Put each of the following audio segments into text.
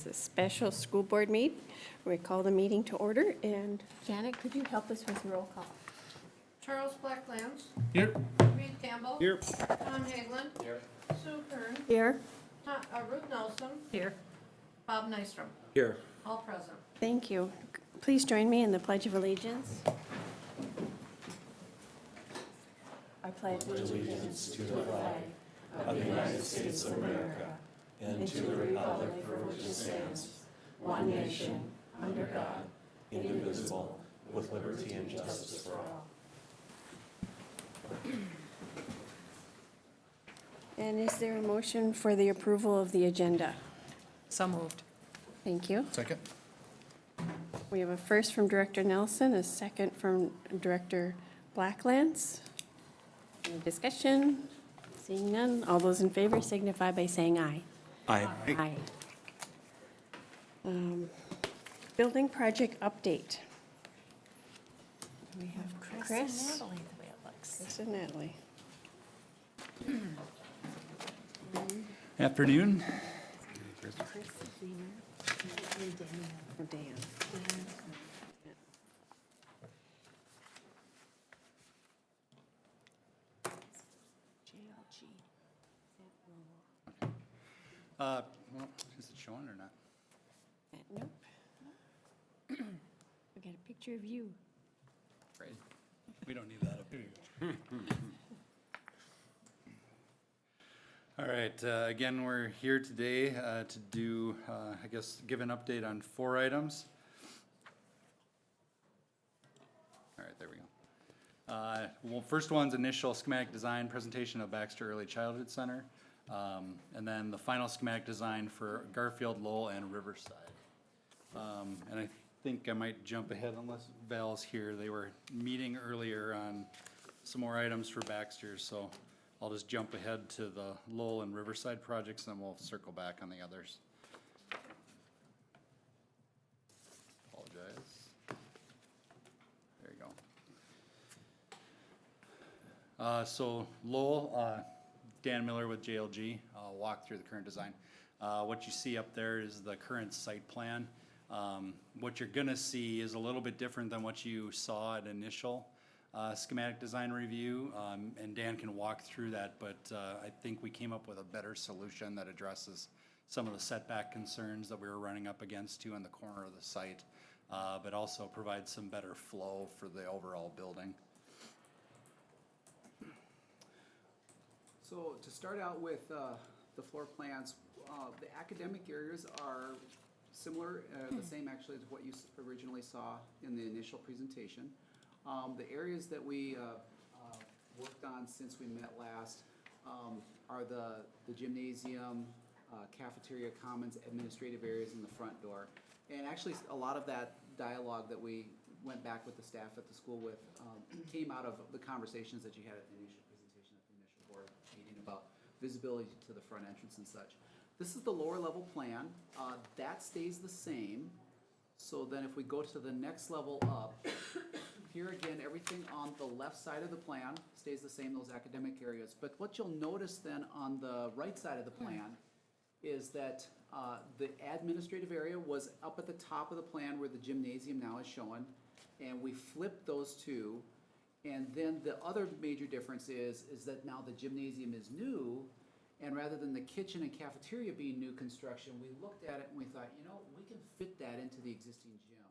It's a special school board meeting. We call the meeting to order, and Janet, could you help us with the roll call? Charles Blacklands. Here. Reed Campbell. Here. Tom Haglund. Here. Sue Kern. Here. Ruth Nelson. Here. Bob Nystrom. Here. All present. Thank you. Please join me in the Pledge of Allegiance. I pledge allegiance to the flag of the United States of America and to the republic for which it stands, one nation, under God, indivisible, with liberty and justice for all. And is there a motion for the approval of the agenda? So moved. Thank you. Second. We have a first from Director Nelson, a second from Director Blacklands. Any discussion? Seeing none, all those in favor signify by saying aye. Aye. Aye. Building project update. We have Chris. Natalie, the way it looks. Chris and Natalie. Afternoon. Chris Zener and Dan. Well, is it showing or not? Nope. We got a picture of you. Right. We don't need that up here. All right, again, we're here today to do, I guess, give an update on 4 items. All right, there we go. Well, first one's initial schematic design presentation of Baxter Early Childhood Center. And then the final schematic design for Garfield, Lowell, and Riverside. And I think I might jump ahead unless Val's here. They were meeting earlier on some more items for Baxter, so I'll just jump ahead to the Lowell and Riverside projects, and then we'll circle back on the others. Apologize. There you go. So Lowell, Dan Miller with JLG. I'll walk through the current design. What you see up there is the current site plan. What you're gonna see is a little bit different than what you saw at initial schematic design review, and Dan can walk through that, but I think we came up with a better solution that addresses some of the setback concerns that we were running up against too in the corner of the site, but also provides some better flow for the overall building. So to start out with the floor plans, the academic areas are similar, the same actually as what you originally saw in the initial presentation. The areas that we worked on since we met last are the gymnasium, cafeteria, commons, administrative areas, and the front door. And actually a lot of that dialogue that we went back with the staff at the school with came out of the conversations that you had at the initial presentation at the initial board meeting about visibility to the front entrance and such. This is the lower level plan. That stays the same. So then if we go to the next level up, here again, everything on the left side of the plan stays the same, those academic areas. But what you'll notice then on the right side of the plan is that the administrative area was up at the top of the plan where the gymnasium now is shown. And we flipped those two. And then the other major difference is that now the gymnasium is new, and rather than the kitchen and cafeteria being new construction, we looked at it and we thought, you know, we can fit that into the existing gym.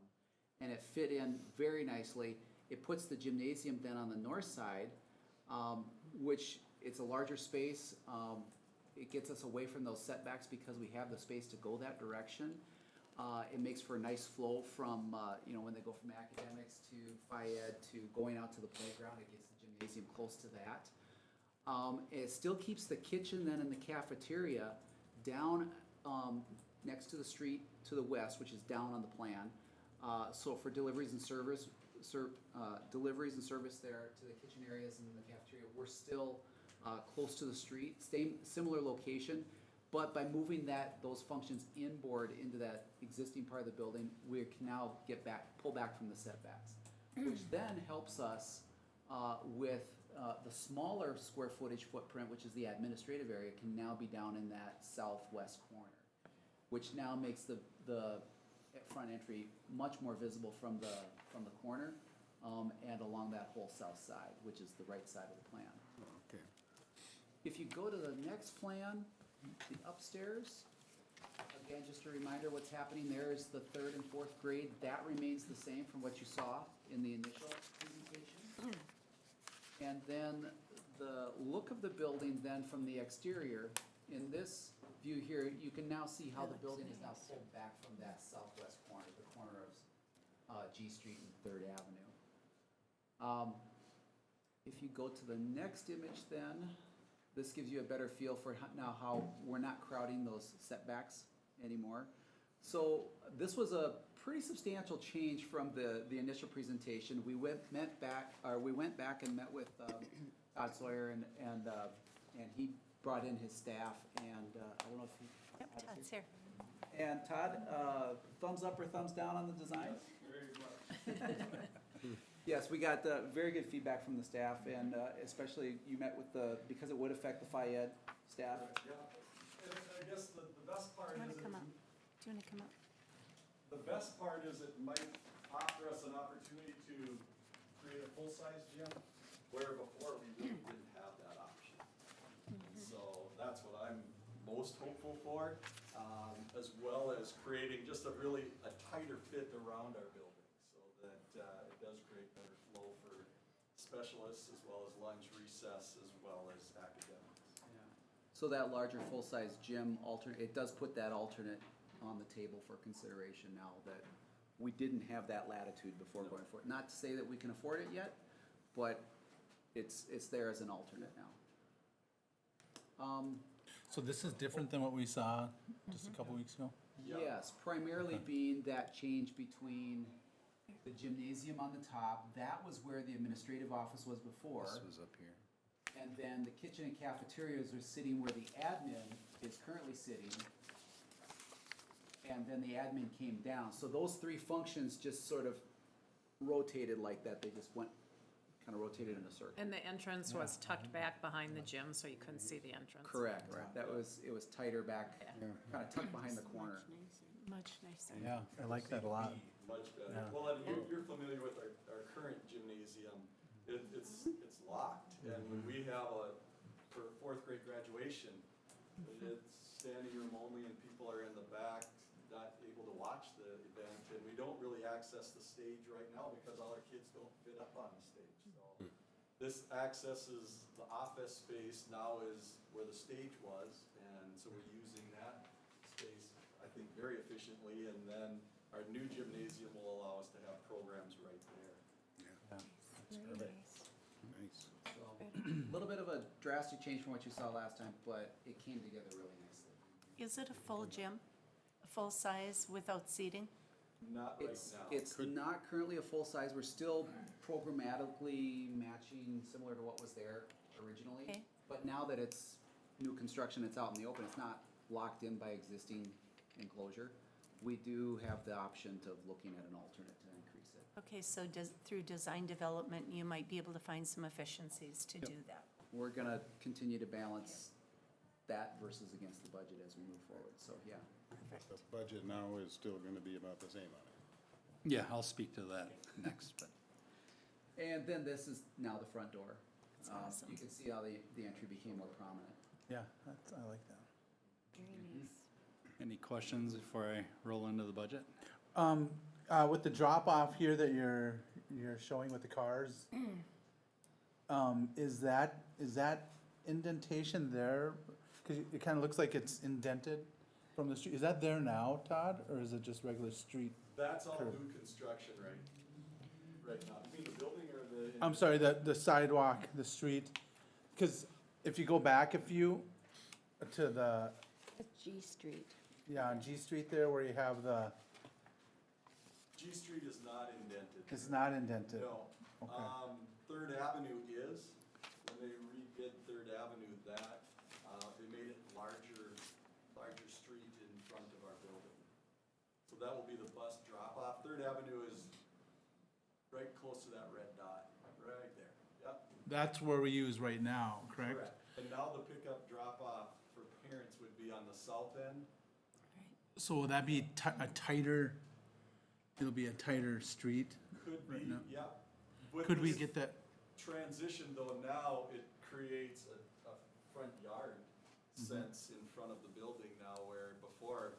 And it fit in very nicely. It puts the gymnasium then on the north side, which it's a larger space. It gets us away from those setbacks because we have the space to go that direction. It makes for a nice flow from, you know, when they go from academics to Phi-Ed to going out to the playground, it gets the gymnasium close to that. It still keeps the kitchen then in the cafeteria down next to the street to the west, which is down on the plan. So for deliveries and service there to the kitchen areas and the cafeteria, we're still close to the street, similar location. But by moving those functions inboard into that existing part of the building, we can now pull back from the setbacks, which then helps us with the smaller square footage footprint, which is the administrative area, can now be down in that southwest corner. which now makes the front entry much more visible from the corner, and along that whole south side, which is the right side of the plan. Okay. If you go to the next plan, the upstairs, again, just a reminder, what's happening there is the third and fourth grade, that remains the same from what you saw in the initial presentation. And then the look of the building then from the exterior, in this view here, you can now see how the building is now pulled back from that southwest corner, the corner of G Street and Third Avenue. If you go to the next image then, this gives you a better feel for now how we're not crowding those setbacks anymore. So this was a pretty substantial change from the initial presentation. We went back and met with Todd Sawyer and he brought in his staff and I don't know if he. Yep, Todd's here. And Todd, thumbs up or thumbs down on the design? Yes, we got very good feedback from the staff, and especially you met with because it would affect the Phi-Ed staff. Yeah, and I guess the best part Do you want is, to come up? Do you want to come up? the best part is it might offer us an opportunity to create a full-size gym, where before we really didn't have that option. So that's what I'm most hopeful for, as well as creating just a tighter fit around our building, so that it does create better flow for specialists, as well as lunch, recess, as well as academics. So that larger full-size gym it does put that alternate on the table for consideration now that we didn't have that latitude before going for it. Not to say that we can afford it yet, but it's there as an alternate now. So this is different than what we saw just a couple weeks ago? Yes, primarily being that change between the gymnasium on the top, that was where the administrative office was before. This was up here. And then the kitchen and cafeterias are sitting where the admin is currently sitting. And then the admin came down. So those three functions just sort of rotated like that. They just kind of rotated in a circle. And the entrance was tucked back behind the gym, so you couldn't see the entrance. Correct. It was tighter back, kind of tucked behind the corner. Much nicer. Yeah, I like that a lot. Much better. Yeah. Well, and you're familiar with our current gymnasium. It's locked, and when we have for fourth grade graduation, it's standing room only, and people are in the back, not able to watch the event, and we don't really access the stage right now because all our kids don't fit up on the stage. So this accesses the office space now is where the stage was, and so we're using that space, I think, very efficiently, and then our new gymnasium will allow us to have programs right there. Nice. So, a little bit of a drastic change from what you saw last time, but it came together really nicely. Is it a full gym? A full size without seating? Not right It's now. not currently a full size. We're still programmatically matching similar to what was there originally. Okay. But now that it's new construction, it's out in the open, it's not locked in by existing enclosure. We do have the option of looking at an alternate to increase it. Okay, so through design development, you might be able to find some efficiencies to do that. We're gonna continue to balance that versus against the budget as we move forward, so yeah. The budget now is still gonna be about the same on it. Yeah, I'll speak to that next, but. And then this is now the front door. That's awesome. You can see how the entry became more prominent. Yeah, I like that. Very nice. Any questions before I roll into the budget? With the drop off here that you're showing with the cars, is that indentation there? Because it kind of looks like it's indented from the street. Is that there now, Todd, or is it just regular street? That's all Curb. new construction right now. You mean the building or the? I'm sorry, the sidewalk, the street. Because if you go back a few to the, G Street. yeah, on G Street there where you have the, G Street is not indented. it's not indented. No. Okay. Third Avenue is. When they redid Third Avenue, they made it larger street in front of our building. So that will be the bus drop-off. Third Avenue is right close to that red dot, right there. Yep. That's where we use right now, correct? And now the pickup drop-off for parents would be on the south end. Right. So will that be a tighter, it'll be a tighter street? Could Right be, now. yeah. With Could we this get that? transition though, now it creates a front yard sense in front of the building now, where before,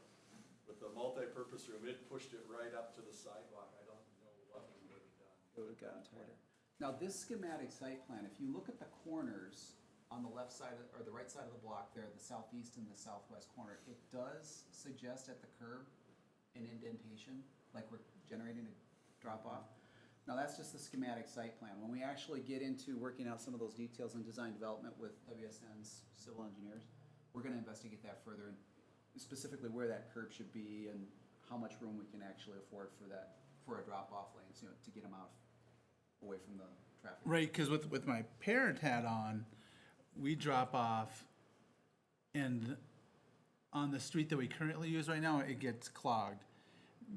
with the multi-purpose room, it pushed it right up to the sidewalk. I don't know what we would have done. It would have gotten tighter. Now, this schematic site plan, if you look at the corners on the left side, or the right side of the block there, the southeast and the southwest corner, it does suggest at the curb an indentation, like we're generating a drop-off. Now, that's just the schematic site plan. When we actually get into working out some of those details in design development with WSN's civil engineers, we're gonna investigate that further, and specifically where that curb should be and how much room we can actually afford for that, for a drop-off lanes, you know, to get them out away from the traffic. Right, because with my parent hat on, we drop off, and on the street that we currently use right now, it gets clogged.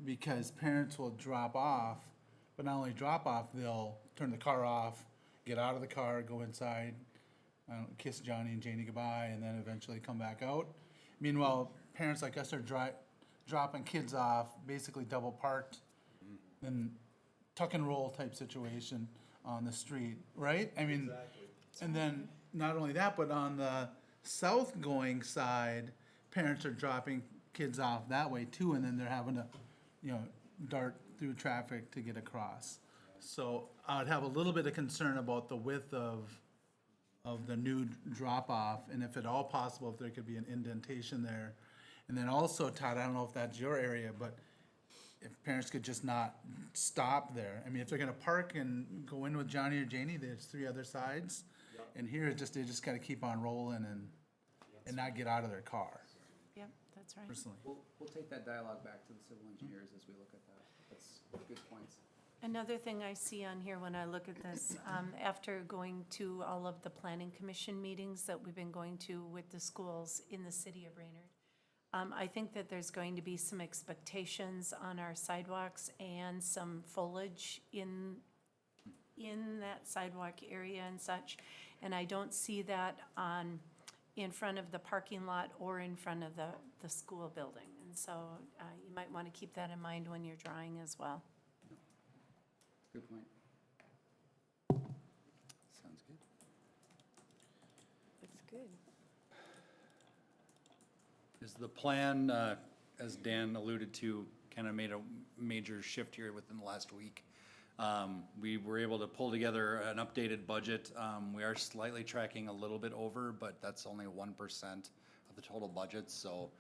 Because parents will drop off, but not only drop off, they'll turn the car off, get out of the car, go inside, kiss Johnny and Janie goodbye, and then eventually come back out. Meanwhile, parents like us are dropping kids off, basically double parked, and tuck and roll type situation on the street, right? I mean, Exactly. and then not only that, but on the south going side, parents are dropping kids off that way too, and then they're having to, dart through traffic to get across. So I'd have a little bit of concern about the width of the new drop-off, and if at all possible, if there could be an indentation there. And then also, Todd, I don't know if that's your area, but if parents could just not stop there. I mean, if they're gonna park and go in with Johnny or Janie, there's 3 other sides. And here, they just gotta keep on rolling and not get out of their car, Yep, that's right. personally. We'll take that dialogue back to the civil engineers as we look at that. That's good points. Another thing I see on here when I look at this, after going to all of the planning commission meetings that we've been going to with the schools in the city of Brainerd, I think that there's going to be some expectations on our sidewalks and some foliage in that sidewalk area and such. And I don't see that in front of the parking lot or in front of the school building. And so you might want to keep that in mind when you're drawing as well. Good point. Sounds good. That's good. Is the plan, as Dan alluded to, kind of made a major shift here within the last week. We were able to pull together an updated budget. We are slightly tracking a little bit over, but that's only 1% of the total budget. So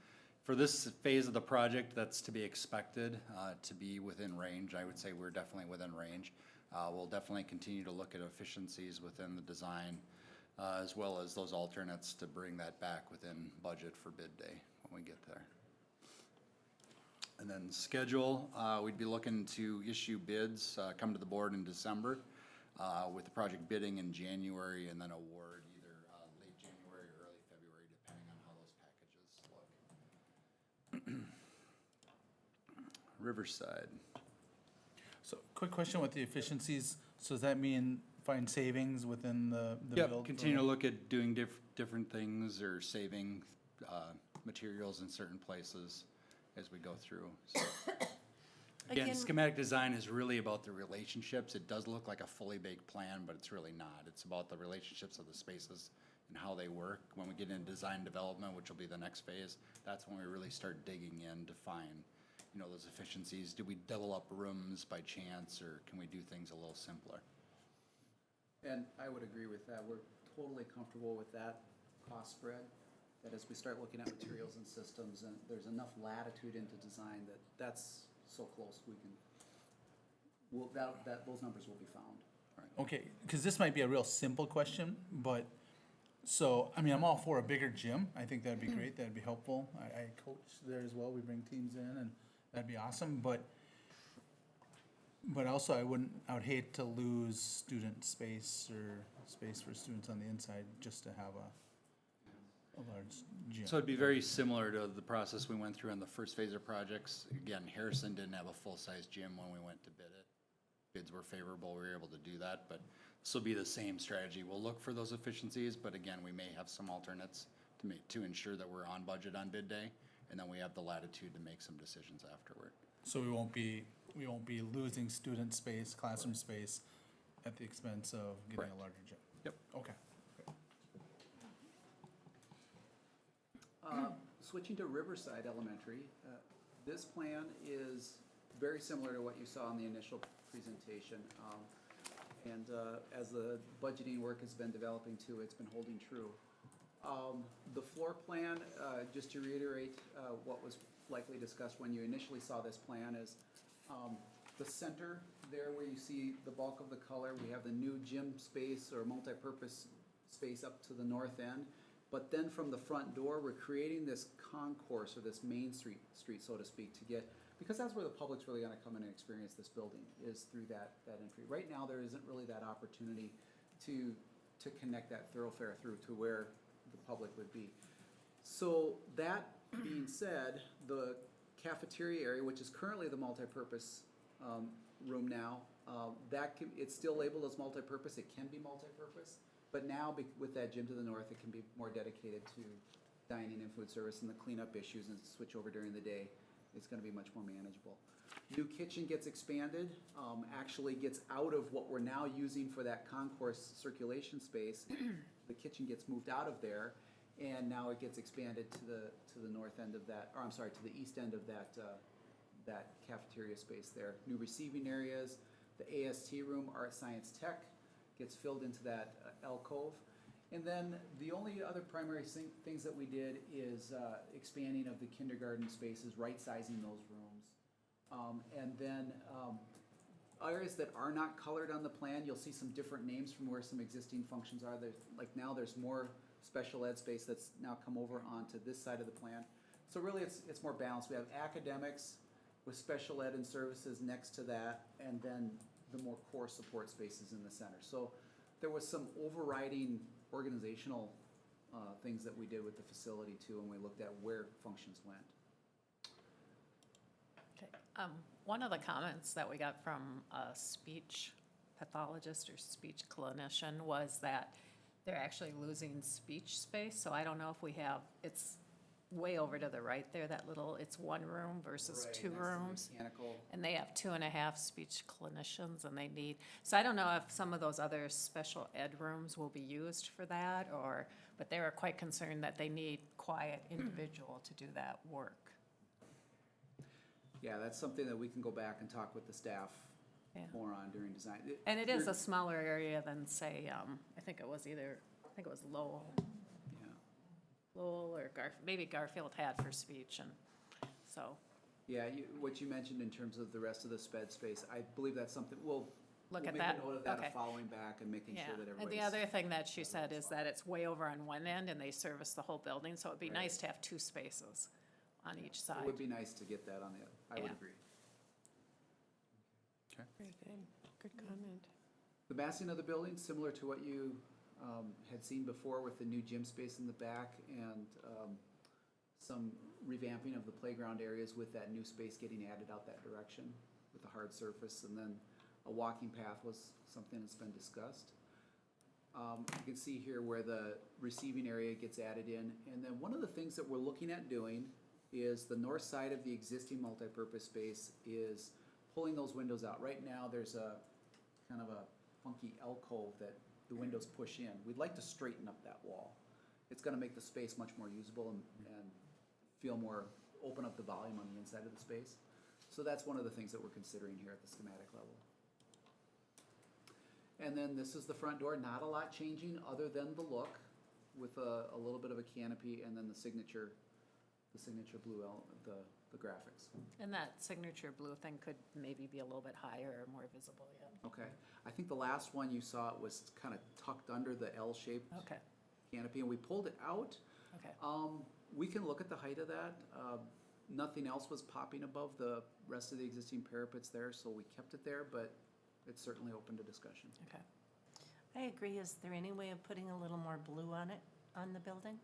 for this phase of the project, that's to be expected, to be within range. I would say we're definitely within range. We'll definitely continue to look at efficiencies within the design, as well as those alternates to bring that back within budget for bid day when we get there. And then schedule, we'd be looking to issue bids, come to the board in December, with the project bidding in January, and then award either late January or early February, depending on how those packages look. Riverside. So, quick question with the efficiencies, so does that mean find savings within the build? Yep, continue to look at doing different things or saving materials in certain places as we go through. So, again, Again- schematic design is really about the relationships. It does look like a fully baked plan, but it's really not. It's about the relationships of the spaces and how they work. When we get into design development, which will be the next phase, that's when we really start digging in to find, those efficiencies. Do we double up rooms by chance, or can we do things a little simpler? And I would agree with that. We're totally comfortable with that cost spread, that as we start looking at materials and systems, and there's enough latitude into design that's so close, those numbers will be found. Okay, because this might be a real simple question, but, so, I mean, I'm all for a bigger gym. I think that'd be great, that'd be helpful. I coach there as well, we bring teams in, and that'd be awesome, but also I would hate to lose student space or space for students on the inside just to have a large gym. So it'd be very similar to the process we went through on the first phase of projects. Again, Harrison didn't have a full-size gym when we went to bid it. Bids were favorable, we were able to do that, but this will be the same strategy. We'll look for those efficiencies, but again, we may have some alternates to ensure that we're on budget on bid day, and then we have the latitude to make some decisions afterward. So we won't be losing student space, classroom space at the expense of getting Correct. a larger gym? Yep. Okay. Switching to Riverside Elementary, this plan is very similar to what you saw in the initial presentation. And as the budgeting work has been developing too, it's been holding true. The floor plan, just to reiterate what was likely discussed when you initially saw this plan, is the center there where you see the bulk of the color, we have the new gym space or multipurpose space up to the north end. But then from the front door, we're creating this concourse or this main street, so to speak, to get, because that's where the public's really gonna come in and experience this building, is through that entry. Right now, there isn't really that opportunity to connect that thoroughfare through to where the public would be. So that being said, the cafeteria area, which is currently the multipurpose room now, it's still labeled as multipurpose, it can be multipurpose. But now, with that gym to the north, it can be more dedicated to dining and food service and the cleanup issues and switch over during the day. It's gonna be much more manageable. New kitchen gets expanded, actually gets out of what we're now using for that concourse circulation space. The kitchen gets moved out of there, and now it gets expanded to the north end of that, or I'm sorry, to the east end of that cafeteria space there. New receiving areas, the AST room, Art Science Tech, gets filled into that alcove. And then the only other primary things that we did is expanding of the kindergarten spaces, right-sizing those rooms. And then areas that are not colored on the plan, you'll see some different names from where some existing functions are. Like now there's more special ed space that's now come over onto this side of the plan. So really it's more balanced. We have academics with special ed and services next to that, and then the more core support spaces in the center. So there was some overriding organizational things that we did with the facility too, and we looked at where functions went. Okay. One of the comments that we got from a speech pathologist or speech clinician was that they're actually losing speech space. So I don't know if we have, it's way over to the right there, that little, it's one room versus Right, two that's the rooms. mechanical. And they have 2.5 speech clinicians and they need, so I don't know if some of those other special ed rooms will be used for that or, but they were quite concerned that they need quiet individual to do that work. Yeah, that's something that we can go back and talk with the staff Yeah. more on during design. And it is a smaller area than say, I think it was Lowell. Yeah. Lowell or maybe Garfield had for speech, and so Yeah, what you mentioned in terms of the rest of the sped space, I believe that's something, we'll look at make that. a note of that, Okay. of following back and making Yeah, sure that and everybody's. the other thing that she said is that it's way over on one end and they service the whole building, so it'd be Right. nice to have 2 spaces on each It side. would be nice to get that on the, I would Yeah. agree. Very good. Good comment. The massing of the building, similar to what you had seen before with the new gym space in the back and some revamping of the playground areas with that new space getting added out that direction with the hard surface, and then a walking path was something that's been discussed. You can see here where the receiving area gets added in, and then one of the things that we're looking at doing is the north side of the existing multipurpose space is pulling those windows out. Right now, there's a kind of a funky alcove that the windows push in. We'd like to straighten up that wall. It's gonna make the space much more usable and feel more, open up the volume on the inside of the space. So that's one of the things that we're considering here at the schematic level. And then this is the front door, not a lot changing other than the look with a little bit of a canopy and then the signature blue, the graphics. And that signature blue thing could maybe be a little bit higher or more visible yet. Okay, I think the last one you saw, it was kind of tucked under the L-shaped Okay, canopy, and we pulled it out. okay. We can look at the height of that. Nothing else was popping above the rest of the existing parapets there, so we kept it there, but it's certainly open to discussion. Okay. I agree. Is there any way of putting a little more blue on it, on the building?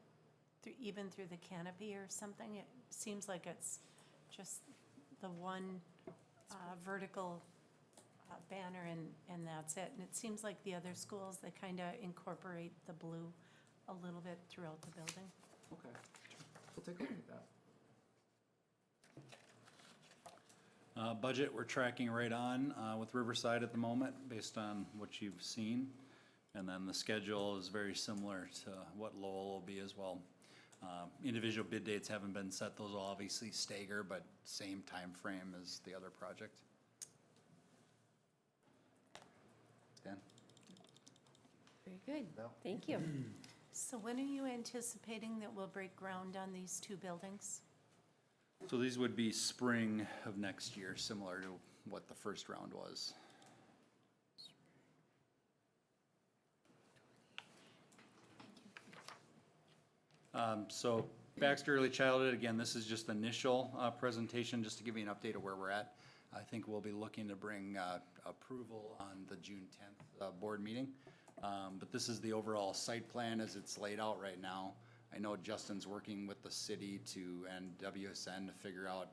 Even through the canopy or something? It seems like it's just the one vertical banner and that's it. And it seems like the other schools, they kind of incorporate the blue a little bit throughout the building. Okay, we'll take a look at that. Budget, we're tracking right on with Riverside at the moment, based on what you've seen. And then the schedule is very similar to what Lowell will be as well. Individual bid dates haven't been set, those will obviously stagger, but same time frame as the other project. Dan? Very good, thank you. So when are you anticipating that we'll break ground on these two buildings? So these would be spring of next year, similar to what the first round was. So Baxter Early Childhood, again, this is just initial presentation, just to give you an update of where we're at. I think we'll be looking to bring approval on the June 10th board meeting. But this is the overall site plan as it's laid out right now. I know Justin's working with the city and WSN to figure out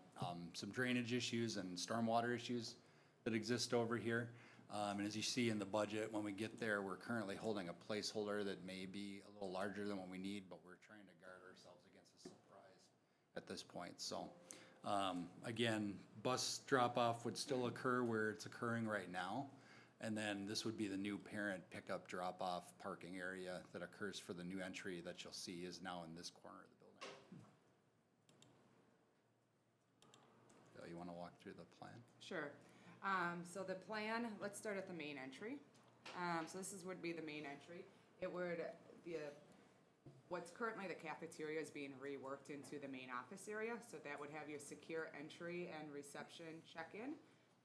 some drainage issues and stormwater issues that exist over here. And as you see in the budget, when we get there, we're currently holding a placeholder that may be a little larger than what we need, but we're trying to guard ourselves against a surprise at this point. So again, bus drop-off would still occur where it's occurring right now. And then this would be the new parent pickup drop-off parking area that occurs for the new entry that you'll see is now in this corner of the building. Bill, you want to walk through the plan? Sure. So the plan, let's start at the main entry. So this would be the main entry. It would be what's currently the cafeteria is being reworked into the main office area. So that would have your secure entry and reception check-in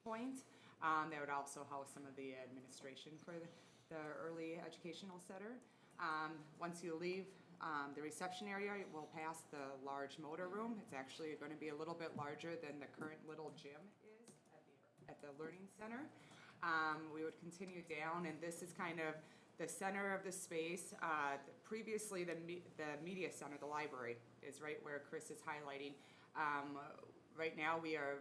point. That would also house some of the administration for the early educational center. Once you leave the reception area, we'll pass the large motor room. It's actually going to be a little bit larger than the current little gym is at the learning center. We would continue down, and this is kind of the center of the space. Previously, the media center, the library, is right where Chris is highlighting. Right now, we are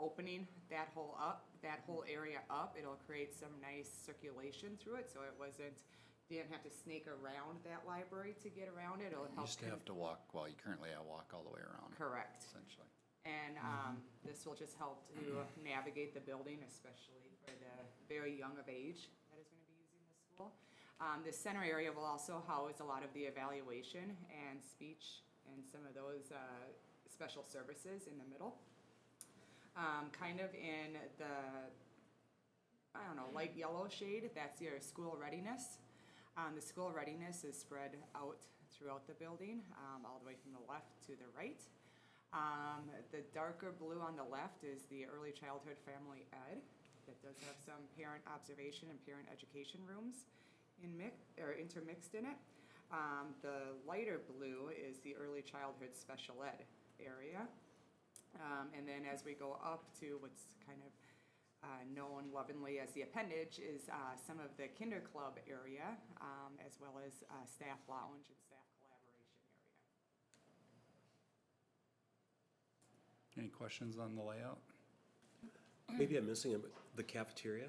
opening that whole area up. It'll create some nice circulation through it, so you didn't have to snake around that library to get around it. It'll You help. used to have to walk, well, you currently walk all the way around. Correct. Essentially. And this will just help to navigate the building, especially for the very young of age that is going to be using the school. This center area will also house a lot of the evaluation and speech and some of those special services in the middle. Kind of in the, light yellow shade, that's your school readiness. The school readiness is spread out throughout the building, all the way from the left to the right. The darker blue on the left is the early childhood family ed. That does have some parent observation and parent education rooms intermixed in it. The lighter blue is the early childhood special ed area. And then as we go up to what's kind of known lovingly as the appendage is some of the kinder club area, as well as staff lounge and staff collaboration area. Any questions on the layout? Maybe I'm missing it, but the cafeteria?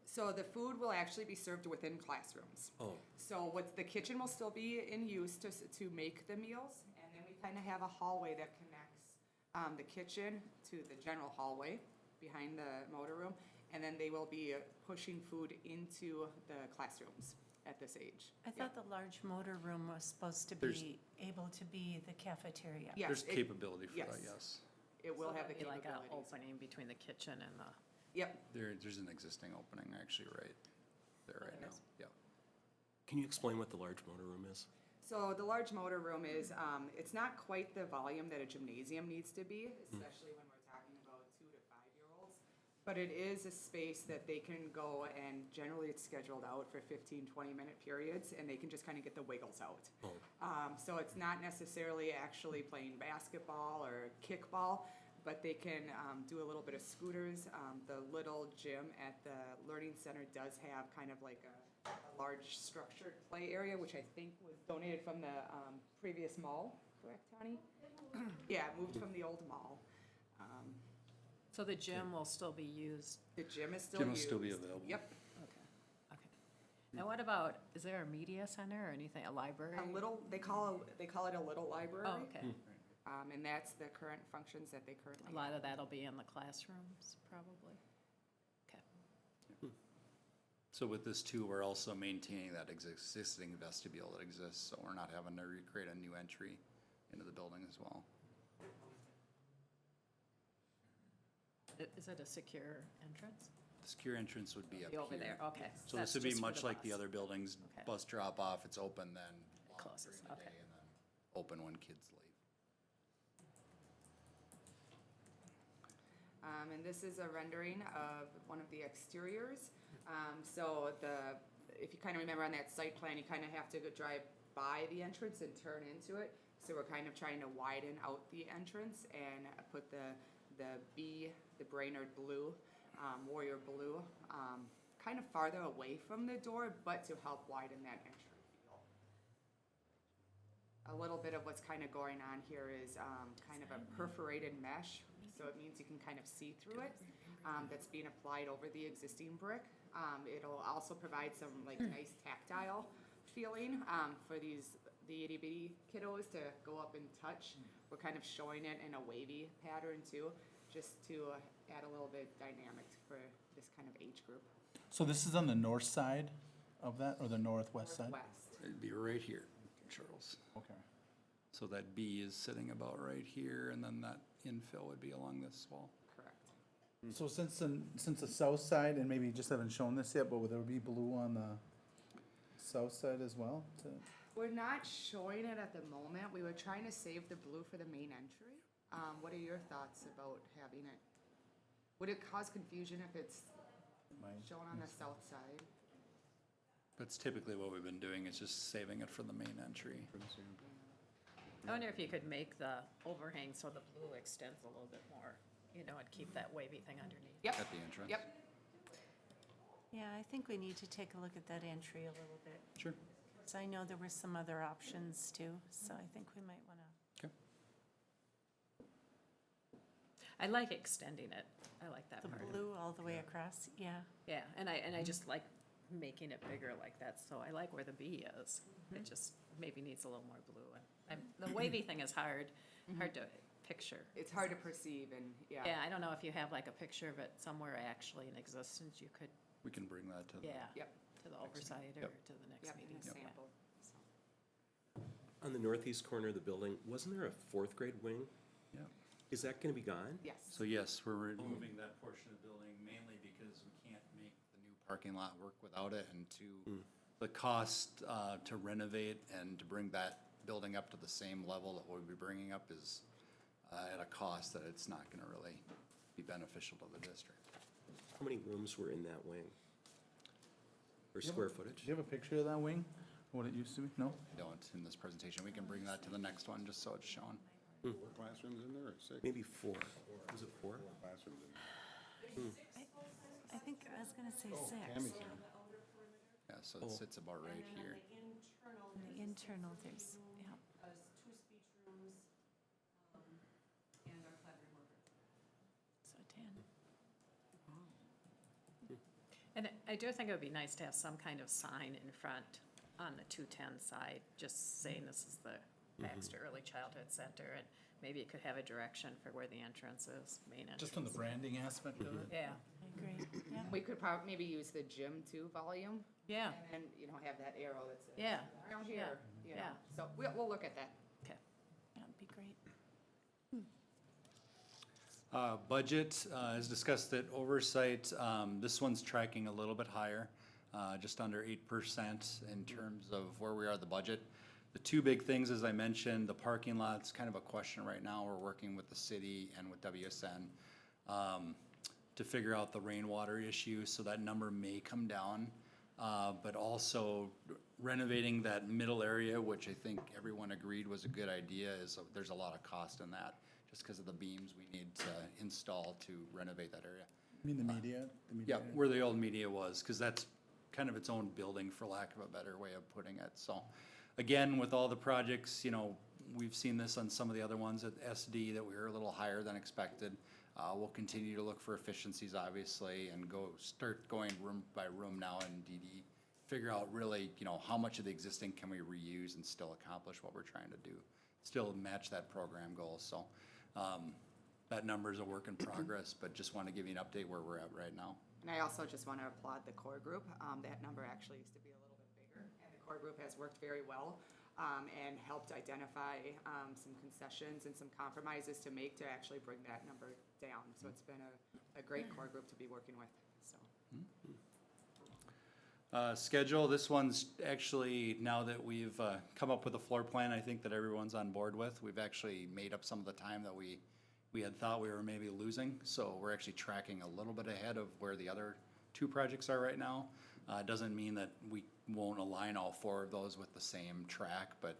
So the food will actually be served within classrooms. Oh, So the kitchen will still be in use to make the meals, and then we kind of have a hallway that connects the kitchen to the general hallway behind the motor room, and then they will be pushing food into the classrooms at this age. I thought the large motor room was supposed to be able to be the cafeteria. Yes, There's capability for that, yes. yes. It will So have the that'd be like an capabilities. opening between the kitchen and the, Yep. There's an existing opening actually right there right now, yeah. can you explain what the large motor room is? So the large motor room is, it's not quite the volume that a gymnasium needs to be, especially when we're talking about 2 to 5-year-olds. But it is a space that they can go, and generally it's scheduled out for 15, 20-minute periods, and they can just kind of get the wiggles out. Oh. So it's not necessarily actually playing basketball or kickball, but they can do a little bit of scooters. The little gym at the Learning Center does have kind of like a large structured play area, which I think was donated from the previous mall, correct, Tony? Yeah, it moved from the old mall. so the gym will still be used? The gym is still Gym will used. still be available. Yep. Okay. Now what about, is there a media center or anything, a library? They call it a little library. Oh, okay. And that's the current functions that they currently A have. lot of that'll be in the classrooms, probably. Okay. So with this too, we're also maintaining that existing vestibule that exists, so we're not having to recreate a new entry into the building as well. Is it a secure entrance? The secure entrance would be up Be over here. there, okay. So That's this would be just for much like the bus. other buildings, Okay. bus drop off, it's open then. It closes, during the okay. day, and then open when kids leave. And this is a rendering of one of the exteriors. So if you kind of remember on that site plan, you kind of have to go drive by the entrance and turn into it. So we're kind of trying to widen out the entrance and put the Brainerd blue, Warrior blue, kind of farther away from the door, but to help widen that entry field. A little bit of what's kind of going on here is kind of a perforated mesh, so it means you can kind of see through it. That's being applied over the existing brick. It'll also provide some like nice tactile feeling for the itty bitty kiddos to go up and touch. We're kind of showing it in a wavy pattern too, just to add a little bit dynamic for this kind of age group. So this is on the north side of that, or the northwest side? West. It'd be right here, Charles. Okay. So that B is sitting about right here, and then that infill would be along this wall. Correct. So since the south side, and maybe you just haven't shown this yet, but would there be blue on the south side as well? We're not showing it at the moment. We were trying to save the blue for the main entry. What are your thoughts about having it? Would it cause confusion if it's shown on the south side? That's typically what we've been doing, is just saving it for the main entry. I wonder if you could make the overhang so the blue extends a little bit more, and keep that wavy thing underneath. Yep. At the entrance. Yep. Yeah, I think we need to take a look at that entry a little bit. Sure. So I know there were some other options too, so I think we might want to. Okay. I like extending it. I like that The part. blue all the way across, yeah. Yeah, and I just like making it bigger like that, so I like where the B is. It just maybe needs a little more blue. And the wavy thing is hard to picture. It's hard to perceive and, yeah. Yeah, I don't know if you have like a picture of it somewhere actually in existence, you could, We can bring that to the. Yep. to the oversight or Yep. to the next Yep, meeting. in a Yeah. sample. So. On the northeast corner of the building, wasn't there a fourth grade wing? Yeah. Is that gonna be gone? Yes. So yes, we're removing that portion of the building mainly because we can't make the new parking lot work without it, and the cost to renovate and to bring that building up to the same level that we'll be bringing up is at a cost that it's not gonna really be beneficial to the district. How many rooms were in that wing? Or square footage? Do you have a picture of that wing, what it used to be? No? I don't in this presentation. We can bring that to the next one, just so it's shown. 4 classrooms in there, or 6? Maybe 4. Was it 4? 4 classrooms in there. I think, I was gonna say Tammy's 6. here. Yeah, so it sits about right here. The internal, there's, yeah. So 10. And I do think it would be nice to have some kind of sign in front on the 210 side, just saying this is the Baxter Early Childhood Center, and maybe it could have a direction for where the entrance is, main entrance. Just on the branding aspect of it? Yeah, I agree, yeah. We could probably maybe use the gym too volume. yeah, And then, have that arrow that says. Yeah. Around here, Yeah. So we'll look at that. okay. Yeah, it'd be great. Budget, as discussed at oversight, this one's tracking a little bit higher, just under 8% in terms of where we are at the budget. The two big things, as I mentioned, the parking lot's kind of a question right now. We're working with the city and with WSN to figure out the rainwater issue, so that number may come down. But also renovating that middle area, which I think everyone agreed was a good idea, there's a lot of cost in that, just because of the beams we need to install to renovate that area. You mean the media? Yeah, where the old media was, because that's kind of its own building, for lack of a better way of putting it. So, again, with all the projects, we've seen this on some of the other ones at SD that we were a little higher than expected. We'll continue to look for efficiencies, obviously, and start going room by room now in DD. Figure out really, how much of the existing can we reuse and still accomplish what we're trying to do still match that program goal, so, that number's a work in progress, but just wanna give you an update where we're at right now. And I also just want to applaud the core group. That number actually used to be a little bit bigger, and the core group has worked very well and helped identify some concessions and some compromises to make to actually bring that number down. So it's been a great core group to be working with, so. Schedule, this one's actually, now that we've come up with a floor plan, I think that everyone's on board with, we've actually made up some of the time that we had thought we were maybe losing, so we're actually tracking a little bit ahead of where the other two projects are right now. It doesn't mean that we won't align all four of those with the same track, but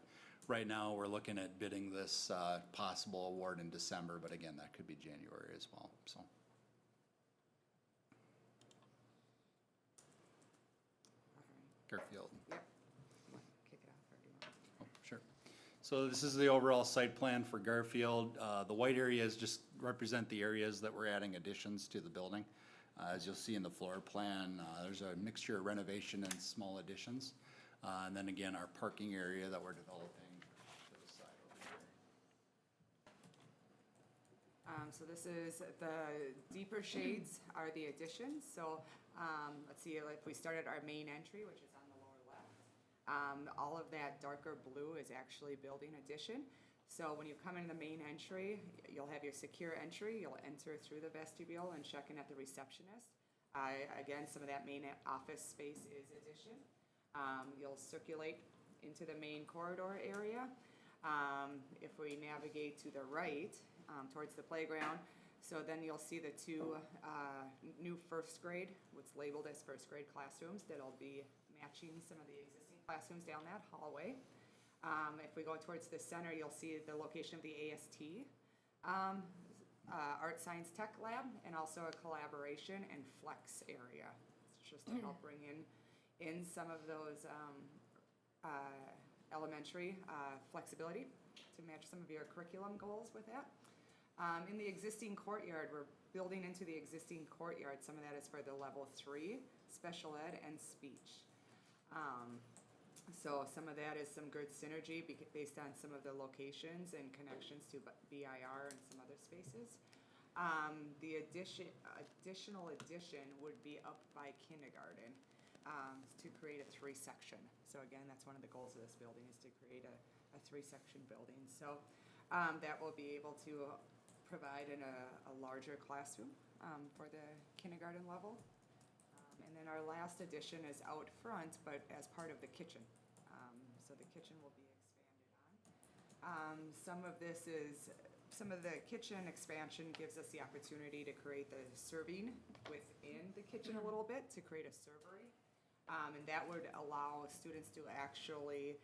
right now, we're looking at bidding this possible award in December, but again, that could be January as well, so. Garfield. Yep. Kick it off, or do you want? Oh, sure. So this is the overall site plan for Garfield. The white areas just represent the areas that we're adding additions to the building. As you'll see in the floor plan, there's a mixture of renovation and small additions. And then again, our parking area that we're developing to the side over here. So this is, the deeper shades are the additions. So let's see, if we start at our main entry, which is on the lower left, all of that darker blue is actually building addition. So when you come in the main entry, you'll have your secure entry. You'll enter through the vestibule and check in at the receptionist. Again, some of that main office space is addition. You'll circulate into the main corridor area. If we navigate to the right, towards the playground, so then you'll see the two new first grade, what's labeled as first grade classrooms, that'll be matching some of the existing classrooms down that hallway. If we go towards the center, you'll see the location of the AST, Art Science Tech Lab, and also a collaboration and flex area. It's just to help bring in some of those elementary flexibility to match some of your curriculum goals with that. In the existing courtyard, we're building into the existing courtyard. Some of that is for the level 3, special ed, and speech. So some of that is some good synergy based on some of the locations and connections to BIR and some other spaces. The additional addition would be up by kindergarten to create a 3-section. So again, that's one of the goals of this building, is to create a 3-section building. So that will be able to provide in a larger classroom for the kindergarten level. And then our last addition is out front, but as part of the kitchen. So the kitchen will be expanded on. Some of the kitchen expansion gives us the opportunity to create the serving within the kitchen a little bit, to create a servery. And that would allow students to actually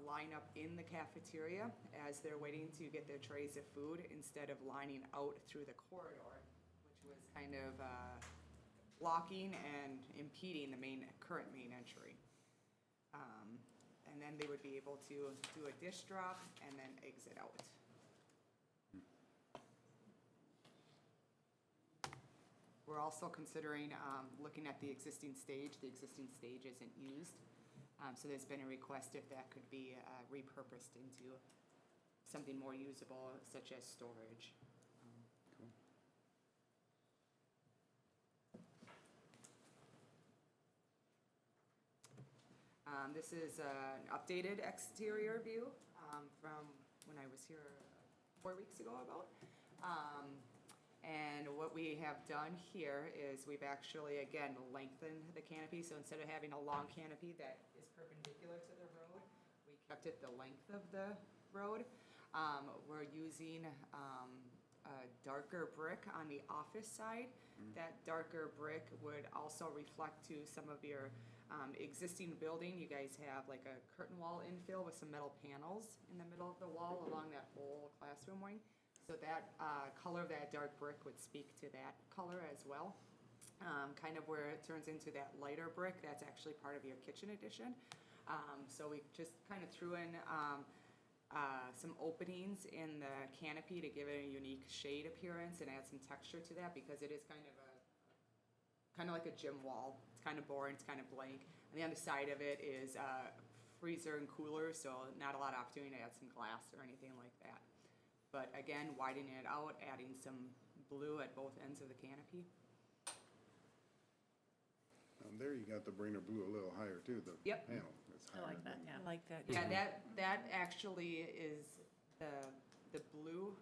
line up in the cafeteria as they're waiting to get their trays of food, instead of lining out through the corridor, which was kind of blocking and impeding the current main entry. And then they would be able to do a dish drop and then exit out. We're also considering looking at the existing stage. The existing stage isn't used. So there's been a request if that could be repurposed into something more usable, such as storage. This is an updated exterior view from when I was here 4 weeks ago about. And what we have done here is we've actually, again, lengthened the canopy. So instead of having a long canopy that is perpendicular to the road, we kept it the length of the road. We're using a darker brick on the office side. That darker brick would also reflect to some of your existing building. You guys have like a curtain wall infill with some metal panels in the middle of the wall along that whole classroom wing. So that color of that dark brick would speak to that color as well. Kind of where it turns into that lighter brick, that's actually part of your kitchen addition. So we just kind of threw in some openings in the canopy to give it a unique shade appearance and add some texture to that, because it is kind of like a gym wall. It's kind of boring, it's kind of blank. On the other side of it is freezer and cooler, so not a lot of opportunity to add some glass or anything like that. But again, widening it out, adding some blue at both ends of the canopy. There you got the Brainerd blue a little higher too, the Yep. panel. It's I like higher that, than- yeah. I like that. Yeah, that actually is, the blue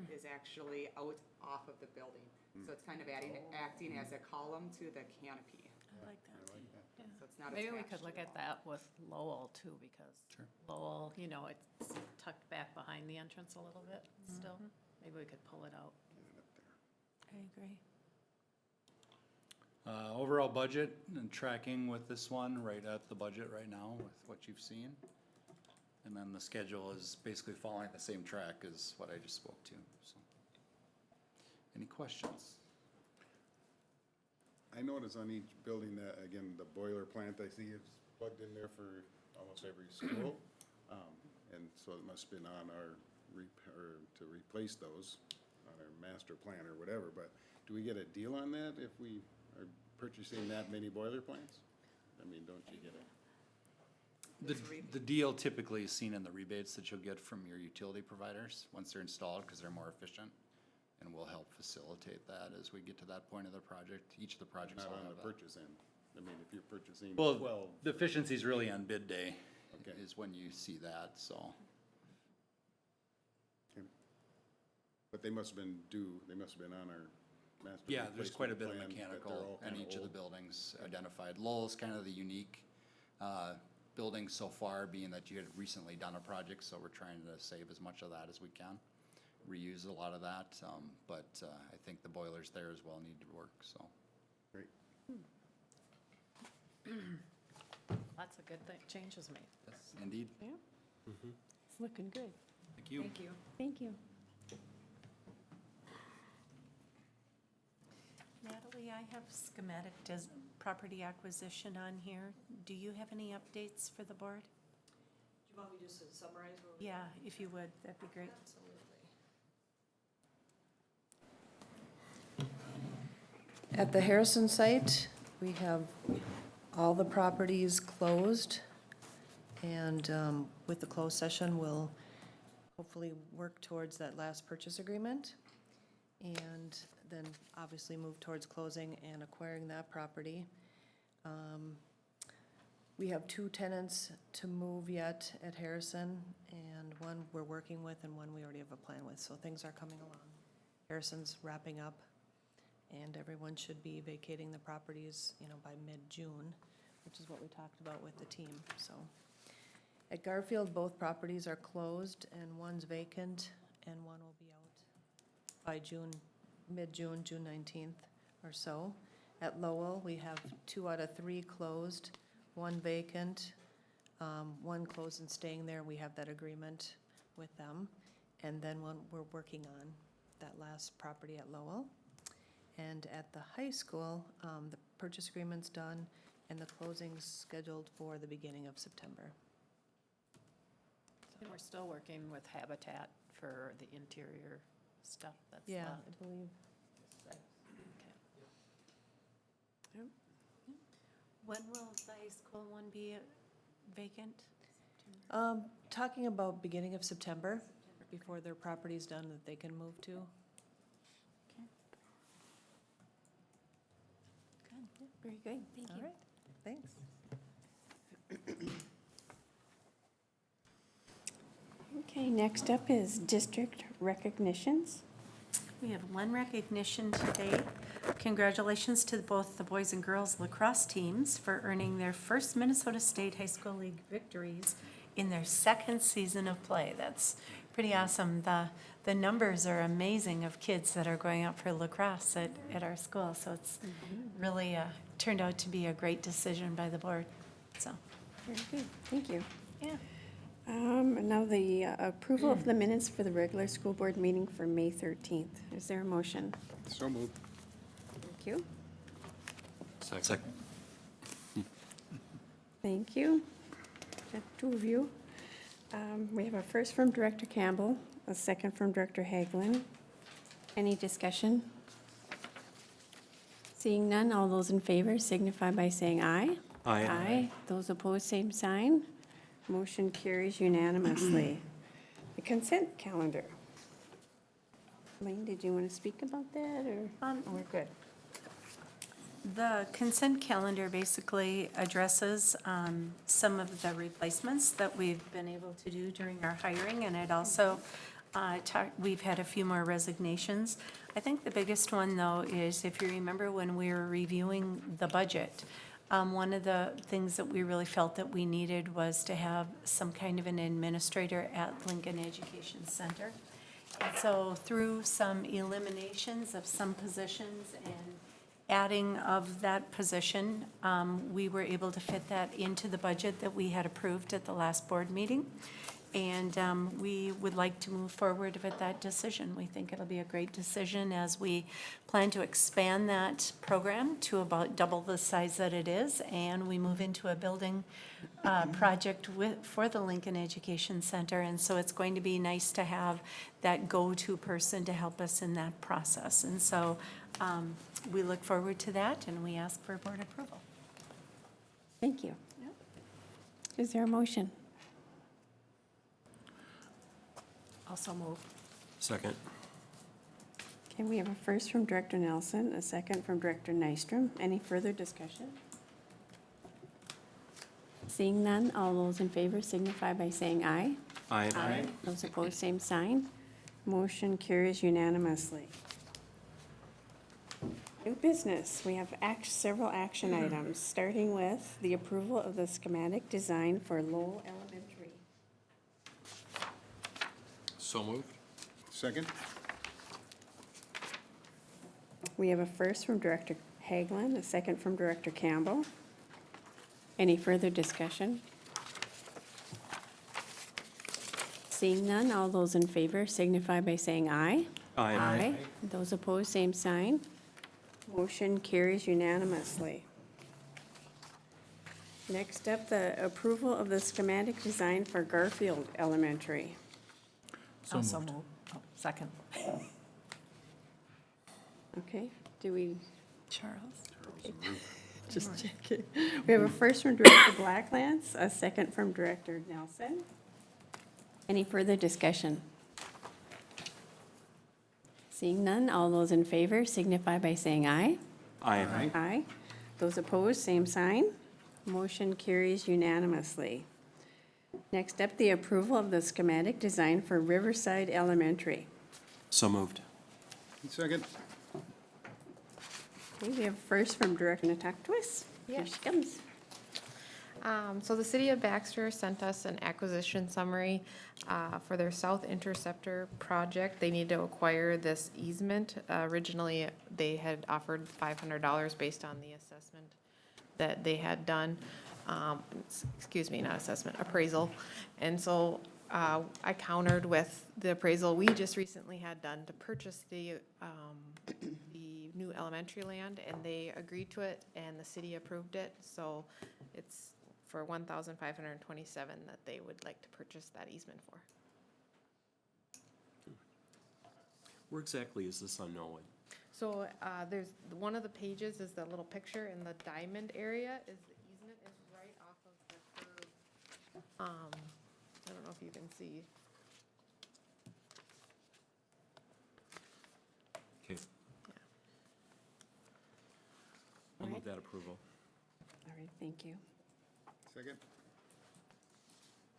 is actually out off of the building. So it's kind of acting as a column to the canopy. I like that. I like that. So it's not Maybe we attached could to look the at wall. that with Lowell too, because Lowell, you know, it's tucked back behind the entrance a little bit still. Maybe we could pull it out. Get it up there. I agree. Overall budget and tracking with this one, right at the budget right now with what you've seen. And then the schedule is basically following the same track as what I just spoke to, so. Any questions? I notice on each building that, again, the boiler plant I see is plugged in there for almost every school. And so it must have been on our to replace those on our master plan or whatever, but do we get a deal on that if we are purchasing that many boiler plants? I mean, don't you get it? The deal typically is seen in the rebates that you'll get from your utility providers once they're installed, because they're more efficient. And we'll help facilitate that as we get to that point of the project. Each of the projects Not will on have the that. purchase end. I mean, if you're purchasing Well, 12. the efficiency is really on bid day, Okay. is when you see that, so. But they must have been they must have been on our master. Yeah, there's quite a bit of replacement plan, but they're mechanical all in kinda each of the old. buildings identified. Lowell's kind of the unique building so far, being that you had recently done a project, so we're trying to save as much of that as we can. Reuse a lot of that, but I think the boilers there as well need to work, so. Great. Lots of good changes made. Yes, indeed. It's looking good. Thank you. Thank you. Thank you. Natalie, I have schematic property acquisition on here. Do you have any updates for the board? Do you want me just to summarize what we? Yeah, if you would, that'd be great. Absolutely. At the Harrison site, we have all the properties closed. And with the closed session, we'll hopefully work towards that last purchase agreement. And then obviously move towards closing and acquiring that property. We have 2 tenants to move yet at Harrison, and one we're working with and one we already have a plan with, so things are coming along. Harrison's wrapping up, and everyone should be vacating the properties, you know, by mid-June, which is what we talked about with the team, so. At Garfield, both properties are closed, and one's vacant, and one will be out by June, mid-June, June 19th or so. At Lowell, we have 2 out of 3 closed, 1 vacant, 1 closed and staying there. We have that agreement with them. And then one we're working on, that last property at Lowell. And at the high school, the purchase agreement's done and the closing's scheduled for the beginning of September. And we're still working with Habitat for the interior stuff that's Yeah, left. I believe. When will the high school one be vacant? Talking about beginning of September, before their property's done that they can move to. Good, very good, thank All you. right, thanks. Okay, next up is district recognitions. We have one recognition today. Congratulations to both the boys and girls lacrosse teams for earning their first Minnesota State High School League victories in their 2nd season of play. That's pretty awesome. The numbers are amazing of kids that are going out for lacrosse at our school. So it's really turned out to be a great decision by the board, so. Very good, thank you. Yeah. And now the approval of the minutes for the regular school board meeting for May 13th. Is there a motion? So moved. Thank you. Second. Thank you. Got 2 of you. We have a first from Director Campbell, a second from Director Hagelin. Any discussion? Seeing none, all those in favor signify by saying aye. Aye. Aye. Those opposed, same sign. Motion carries unanimously. The consent calendar. Elaine, did you want to speak about that, or we're good? The consent calendar basically addresses some of the replacements that we've been able to do during our hiring, and it also, we've had a few more resignations. I think the biggest one, though, is if you remember when we were reviewing the budget, one of the things that we really felt that we needed was to have some kind of an administrator at Lincoln Education Center. And so through some eliminations of some positions and adding of that position, we were able to fit that into the budget that we had approved at the last board meeting. And we would like to move forward with that decision. We think it'll be a great decision as we plan to expand that program to about double the size that it is, and we move into a building project for the Lincoln Education Center. And so it's going to be nice to have that go-to person to help us in that process. And so we look forward to that, and we ask for board approval. Thank you. Is there a motion? Also move. Second. Okay, we have a first from Director Nelson, a second from Director Nystrom. Any further discussion? Seeing none, all those in favor signify by saying aye. Aye. Those opposed, same sign. Motion carries unanimously. New business, we have several action items, starting with the approval of the schematic design for Lowell Elementary. So moved. Second? We have a first from Director Haglund, a second from Director Campbell. Any further discussion? Seeing none, all those in favor signify by saying aye. Aye. Those opposed, same sign. Motion carries unanimously. Next up, the approval of the schematic design for Garfield Elementary. So Also moved. move. Oh, second. Okay, do we, Charles? just checking. We have a first from Director Blacklands, a second from Director Nelson. Any further discussion? Seeing none, all those in favor signify by saying aye. Aye. Aye. Those opposed, same sign. Motion carries unanimously. Next up, the approval of the schematic design for Riverside Elementary. So moved. Second? Okay, we have first from Director Natactwis. Here Yes. she comes. So the city of Baxter sent us an acquisition summary for their South Interceptor project. They need to acquire this easement. Originally, they had offered $500 based on the assessment that they had done. Excuse me, not assessment, appraisal. And so I countered with the appraisal we just recently had done to purchase the new elementary land, and they agreed to it, and the city approved it. So it's for $1,527 that they would like to purchase that easement for. Where exactly is this on Norwood? So there's, one of the pages is the little picture, and the diamond area is the easement is right off of the curve. I don't know if you can see. Okay. I'll move that approval. All right, thank you. Second?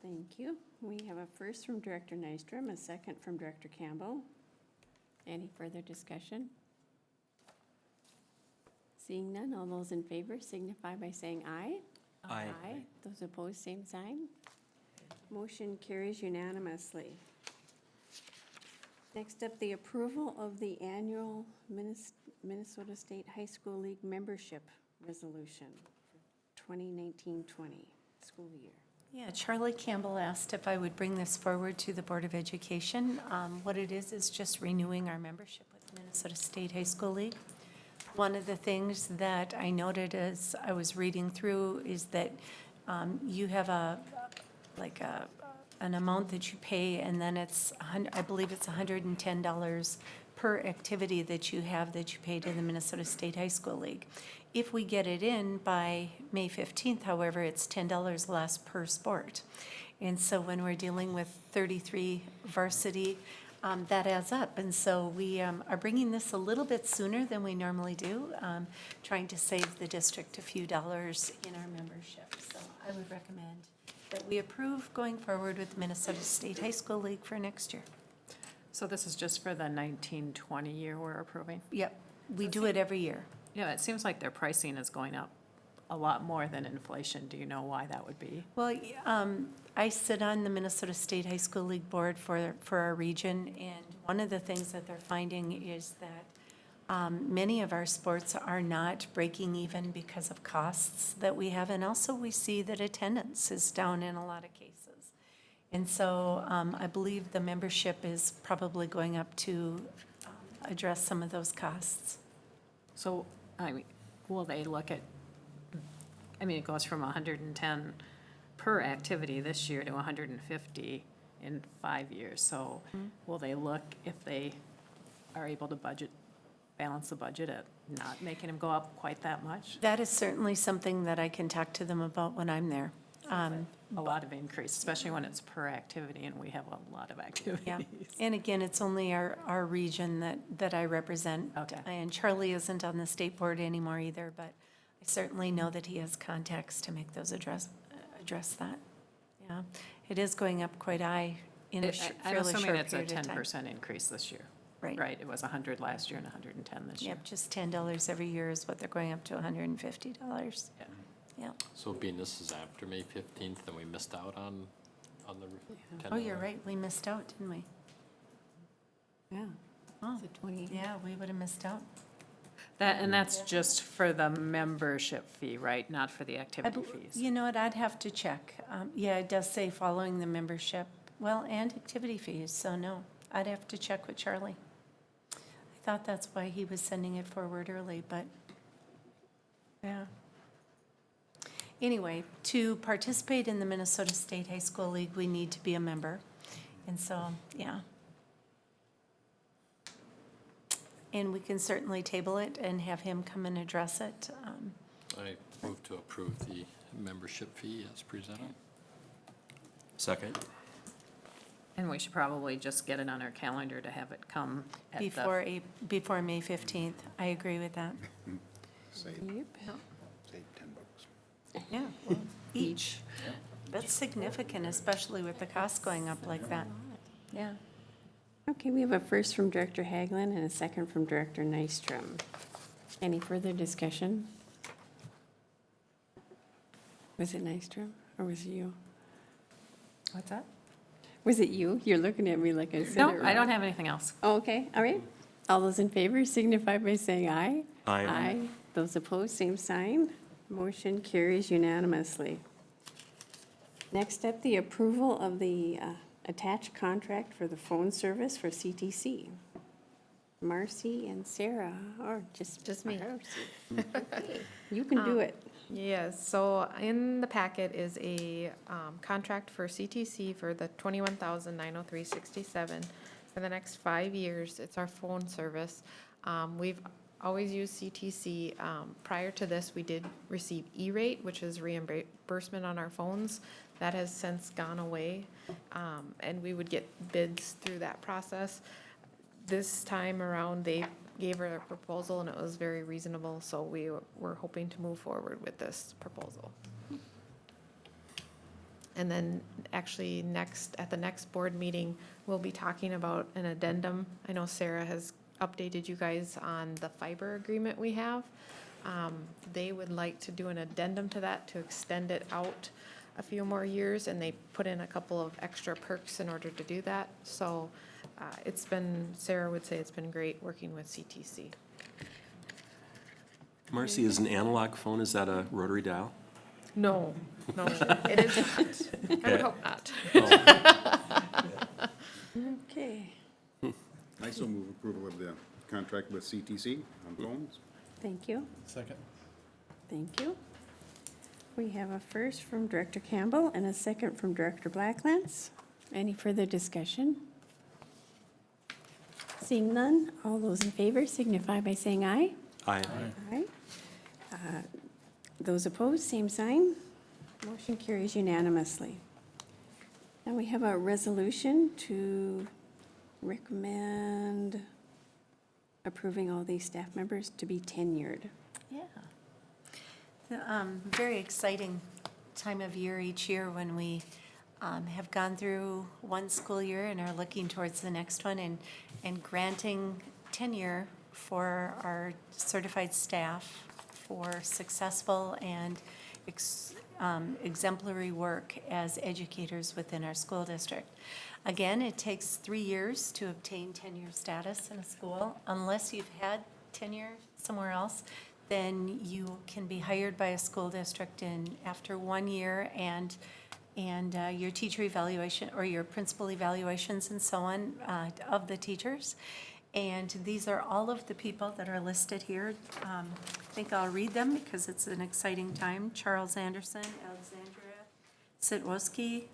Thank you. We have a first from Director Nystrom, a second from Director Campbell. Any further discussion? Seeing none, all those in favor signify by saying aye. Aye. Those opposed, same sign. Motion carries unanimously. Next up, the approval of the annual Minnesota State High School League membership resolution for 2019-20 school year. Yeah, Charlie Campbell asked if I would bring this forward to the Board of Education. What it is just renewing our membership with Minnesota State High School League. One of the things that I noted as I was reading through is that you have an amount that you pay, and then it's, I believe it's $110 per activity that you have that you pay to the Minnesota State High School League. If we get it in by May 15th, however, it's $10 less per sport. And so when we're dealing with 33 varsity, that adds up. And so we are bringing this a little bit sooner than we normally do, trying to save the district a few dollars in our membership. So I would recommend that we approve going forward with the Minnesota State High School League for next year. So this is just for the 19-20 year we're approving? Yep, we do it every year. Yeah, it seems like their pricing is going up a lot more than inflation. Do you know why that would be? Well, I sit on the Minnesota State High School League Board for our region, and one of the things that they're finding is that many of our sports are not breaking even because of costs that we have, and also we see that attendance is down in a lot of cases. And so I believe the membership is probably going up to address some of those costs. So, I mean, will they look at, I mean, it goes from 110 per activity this year to 150 in 5 years. So will they look if they are able to balance the budget at not making them go up quite that much? That is certainly something that I can talk to them about when I'm there. A lot of increase, especially when it's per activity, and we have a lot of activities. Yeah, and again, it's only our region that I represent. Okay. And Charlie isn't on the state board anymore either, but I certainly know that he has contacts to make those address that. Yeah, it is going up quite high in a I'm fairly assuming short it's a period of time. 10% increase this year. Right. Right, it was 100 last year and 110 this year. Yep, just $10 every year is what they're going up to, $150. Yeah. Yeah. So being this is after May 15th, then we missed out on the $10. Oh, you're right, we missed out, didn't we? Yeah. Oh, It's a 20. yeah, we would have missed out. And that's just for the membership fee, right? Not for the activity fees? You know what, I'd have to check. Yeah, it does say following the membership, well, and activity fees, so no, I'd have to check with Charlie. I thought that's why he was sending it forward early, but, yeah. Anyway, to participate in the Minnesota State High School League, we need to be a member, and so, yeah. And we can certainly table it and have him come and address it. I move to approve the membership fee as presented. Second. And we should probably just get it on our calendar to have it come at the. Before May 15th. I agree with that. Save, Yep. save $10. Yeah, well, each. That's significant, especially with the costs going up like that. Yeah. Okay, we have a first from Director Haglund and a second from Director Nystrom. Any further discussion? Was it Nystrom or was it you? What's that? Was it you? You're looking at me like I said it No, wrong. I don't have anything else. Oh, okay, all right. All those in favor signify by saying aye. Aye. Those opposed, same sign. Motion carries unanimously. Next up, the approval of the attached contract for the phone service for CTC. Marcy and Sarah, or just me. Marcy. Okay, you can do it. Yes, so in the packet is a contract for CTC for the $21,903.67 for the next 5 years. It's our phone service. We've always used CTC. Prior to this, we did receive E-rate, which is reimbursement on our phones. That has since gone away, and we would get bids through that process. This time around, they gave her a proposal, and it was very reasonable, so we were hoping to move forward with this proposal. And then, actually, at the next board meeting, we'll be talking about an addendum. I know Sarah has updated you guys on the fiber agreement we have. They would like to do an addendum to that to extend it out a few more years, and they put in a couple of extra perks in order to do that. So Sarah would say it's been great working with CTC. Marcy, is an analog phone, is that a rotary dial? No, it is not. I would hope not. Okay, I so move approval of the contract with CTC on phones. thank you. Second. Thank you. We have a first from Director Campbell and a second from Director Blacklands. Any further discussion? Seeing none, all those in favor signify by saying aye. Aye. Aye. Those opposed, same sign. Motion carries unanimously. Now we have a resolution to recommend approving all these staff members to be tenured. Yeah. Very exciting time of year each year when we have gone through one school year and are looking towards the next one and granting tenure for our certified staff for successful and exemplary work as educators within our school district. Again, it takes 3 years to obtain tenure status in a school. Unless you've had tenure somewhere else, then you can be hired by a school district after 1 year and your teacher evaluation or your principal evaluations and so on of the teachers. And these are all of the people that are listed here. I think I'll read them because it's an exciting time. Charles Anderson, Alexandria Sitwoski,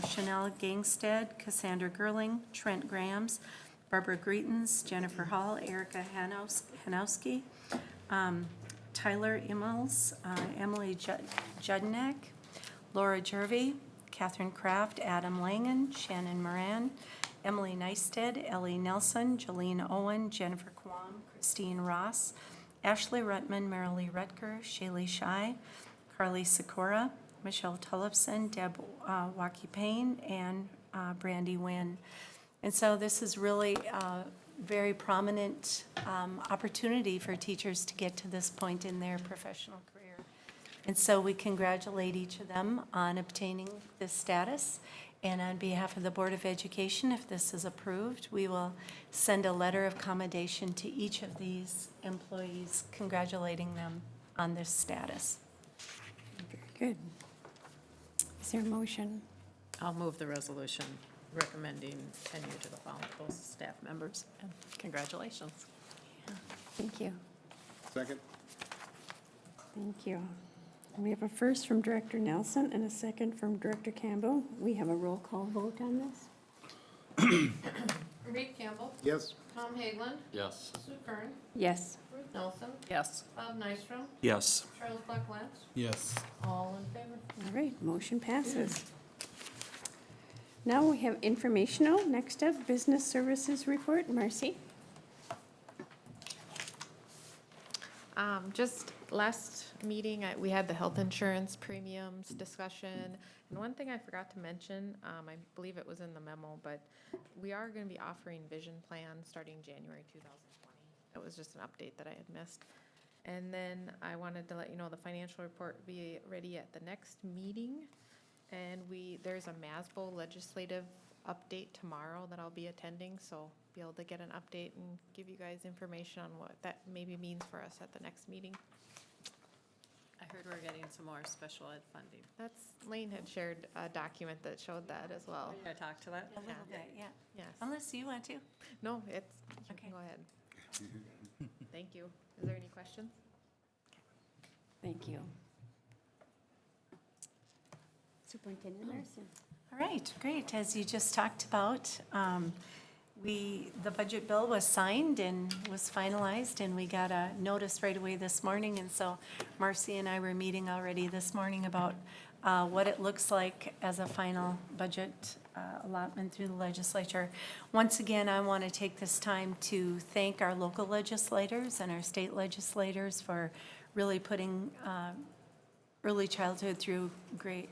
Chanel Gangstead, Cassandra Gerling, Trent Grahams, Barbara Greetens, Jennifer Hall, Erica Hanowski, Tyler Immels, Emily Judnek, Laura Jervey, Catherine Kraft, Adam Langen, Shannon Moran, Emily Neisted, Ellie Nelson, Jolene Owen, Jennifer Kwam, Christine Ross, Ashley Rutman, Marilee Rutger, Shaylee Shai, Carly Sikora, Michelle Tullifson, Deb Waukee Payne, and Brandy Wynn. And so this is really a very prominent opportunity for teachers to get to this point in their professional career. And so we congratulate each of them on obtaining this status. And on behalf of the Board of Education, if this is approved, we will send a letter of commendation to each of these employees, congratulating them on this status. Very good. Is there a motion? I'll move the resolution recommending tenure to the following those staff members. And congratulations. Thank you. Second? Thank you. We have a first from Director Nelson and a second from Director Campbell. We have a roll call vote on this. Reed Campbell, Yes. Tom Hagelin, Yes. Sue Kern, Yes. Ruth Nelson, Yes. Bob Nystrom, Yes. Charles Buckland, Yes. all in favor. All right, motion passes. Now we have informational. Next up, Business Services Report. Marcy? Just last meeting, we had the health insurance premiums discussion. And one thing I forgot to mention, I believe it was in the memo, but we are going to be offering vision plans starting January 2020. It was just an update that I had missed. And then I wanted to let you know the financial report will be ready at the next meeting. And there's a MASBO legislative update tomorrow that I'll be attending, so be able to get an update and give you guys information on what that maybe means for us at the next meeting. I heard we're getting some more special ed funding. Lane had shared a document that showed that as well. Can I talk to that? A little bit, yeah. Yes. Unless you want to. No, you Okay. can go ahead. Thank you. Is there any questions? Thank you. Superintendent Larson. All right, great. As you just talked about, the budget bill was signed and was finalized, and we got a notice right away this morning. And so Marcy and I were meeting already this morning about what it looks like as a final budget allotment through the legislature. Once again, I want to take this time to thank our local legislators and our state legislators for really putting early childhood through grade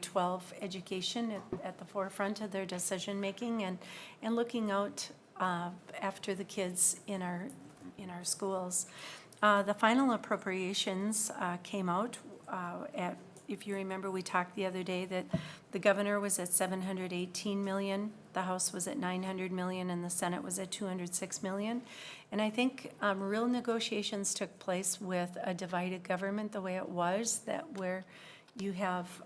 12 education at the forefront of their decision-making and looking out after the kids in our schools. The final appropriations came out if you remember, we talked the other day that the governor was at $718 million, the House was at $900 million, and the Senate was at $206 million. And I think real negotiations took place with a divided government the way it was, where you have,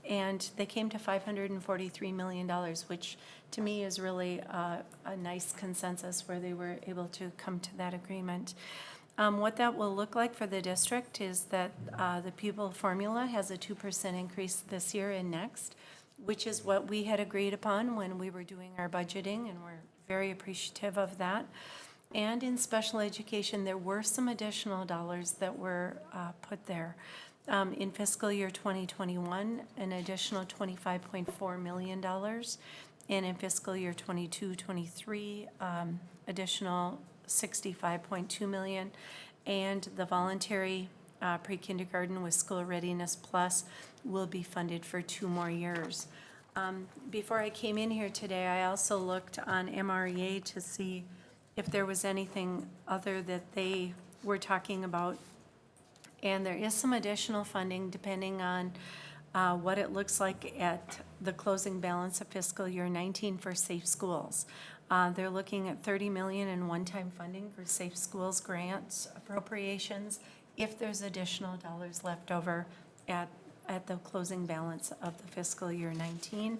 and they came to $543 million, which to me is really a nice consensus where they were able to come to that agreement. What that will look like for the district is that the pupil formula has a 2% increase this year and next, which is what we had agreed upon when we were doing our budgeting, and we're very appreciative of that. And in special education, there were some additional dollars that were put there. In fiscal year 2021, an additional $25.4 million. And in fiscal year 22-23, additional $65.2 million. And the voluntary pre-kindergarten with School Readiness Plus will be funded for 2 more years. Before I came in here today, I also looked on MREA to see if there was anything other that they were talking about. And there is some additional funding depending on what it looks like at the closing balance of fiscal year 19 for Safe Schools. They're looking at $30 million in one-time funding for Safe Schools grants, appropriations, if there's additional dollars left over at the closing balance of the fiscal year 19.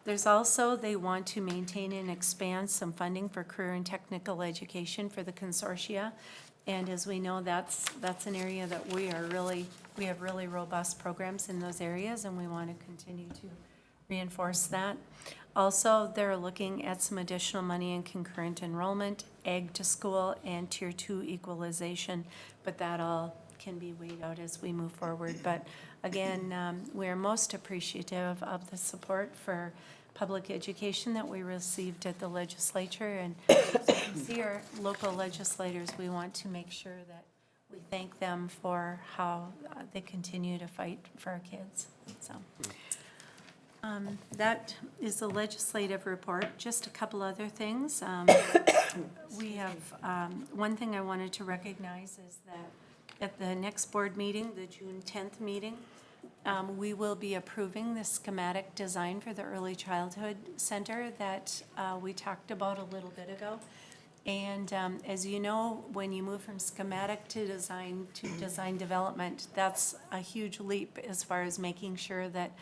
There's also, they want to maintain and expand some funding for career and technical education for the consortia. And as we know, that's an area that we have really robust programs in those areas, and we want to continue to reinforce that. Also, they're looking at some additional money in concurrent enrollment, ag to school, and tier 2 equalization, but that all can be weighed out as we move forward. But again, we're most appreciative of the support for public education that we received at the legislature. And as you can see, our local legislators, we want to make sure that we thank them for how they continue to fight for our kids. So that is the legislative report. Just a couple other things. We have, one thing I wanted to recognize is that at the next board meeting, the June 10th meeting, we will be approving the schematic design for the Early Childhood Center that we talked about a little bit ago. And as you know, when you move from schematic to design development, that's a huge leap as far as making sure that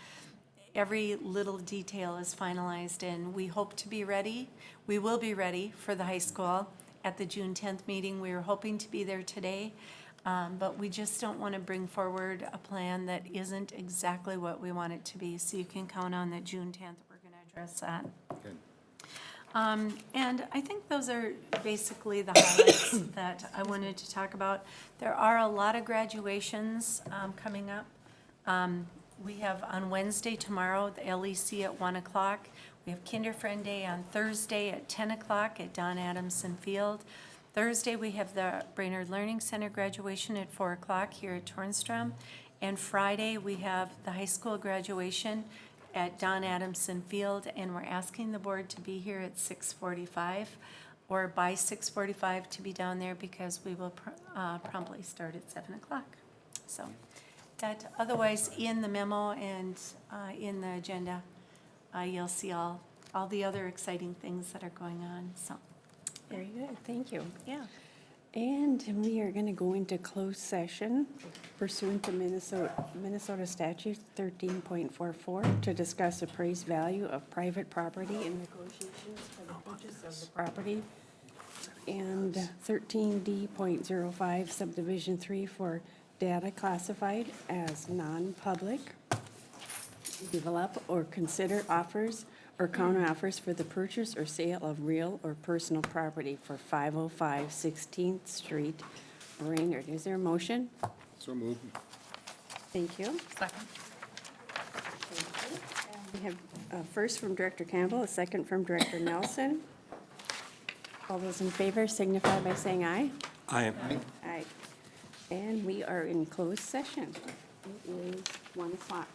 every little detail is finalized. And we hope to be ready. We will be ready for the high school at the June 10th meeting. We were hoping to be there today. But we just don't want to bring forward a plan that isn't exactly what we want it to be. So you can count on that June 10th, we're going to address that. Good. And I think those are basically the highlights that I wanted to talk about. There are a lot of graduations coming up. We have on Wednesday, tomorrow, the LEC at 1 o'clock. We have Kinder Friend Day on Thursday at 10 o'clock at Don Adamson Field. Thursday, we have the Brainerd Learning Center graduation at 4 o'clock here at Tornstrom. And Friday, we have the high school graduation at Don Adamson Field, and we're asking the board to be here at 6:45 or by 6:45 to be down there because we will promptly start at 7 o'clock. So that, otherwise, in the memo and in the agenda, you'll see all the other exciting things that are going on, so. Very good, thank you. Yeah. And we are going to go into closed session pursuant to Minnesota Statute 13.44 to discuss appraised value of private property and negotiations for the purchase of the property, and 13D.05 subdivision 3 for data classified as non-public. Develop or consider offers or counteroffers for the purchase or sale of real or personal property for 505 16th Street, Brainerd. Is there a motion? So moved. Thank you. Second. We have a first from Director Campbell, a second from Director Nelson. All those in favor signify by saying aye. Aye. Aye. And we are in closed session. It is 1 o'clock.